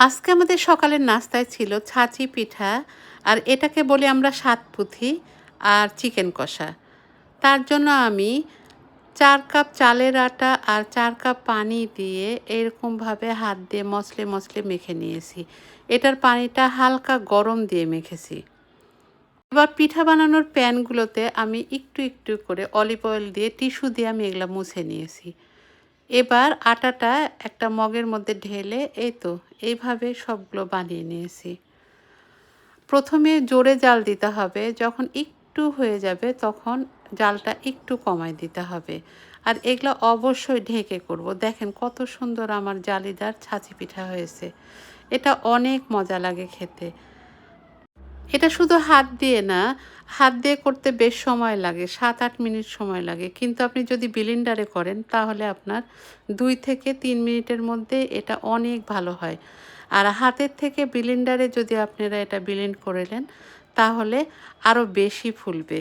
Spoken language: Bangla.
আজকে আমাদের সকালের নাস্তায় ছিল ছাঁচি পিঠা, আর এটাকে বলি আমরা সাতপুথি আর চিকেন কষা। তার জন্য আমি ৪ কাপ চালের আটা আর ৪ কাপ পানি দিয়ে এরকমভাবে হাত দিয়ে মসলে, মসলে মেখে নিয়েছি। এটার পানিটা হালকা গরম দিয়ে মেখেছি। এবার পিঠা বানানোর প্যানগুলোতে আমি একটু, একটু করে অলিভ অয়েল দিয়ে টিস্যু দিয়ে আমি এগুলা মুছে নিয়েছি। এবার আটাটা একটা মগের মধ্যে ঢেলে এই তো এইভাবে সবগুলো বানিয়ে নিয়েছি। প্রথমে জোরে জাল দিতে হবে, যখন একটু হয়ে যাবে তখন জালটা একটু কমায় দিতে হবে। আর এগুলো অবশ্যই ঢেকে করব। দেখেন কত সুন্দর আমার জালিদার ছাঁচি পিঠা হয়েছে। এটা অনেক মজা লাগে খেতে। এটা শুধু হাত দিয়ে না, হাত দিয়ে করতে বেশ সময় লাগে, ৭-৮ মিনিট সময় লাগে। কিন্তু আপনি যদি ব্লেন্ডারে করেন তাহলে আপনার ২ থেকে ৩ মিনিটের মধ্যে এটা অনেক ভালো হয়। আর হাতের থেকে ব্লেন্ডারে যদি আপনারা এটা ব্লেন্ড করে নেন তাহলে আরও বেশি ফুলবে।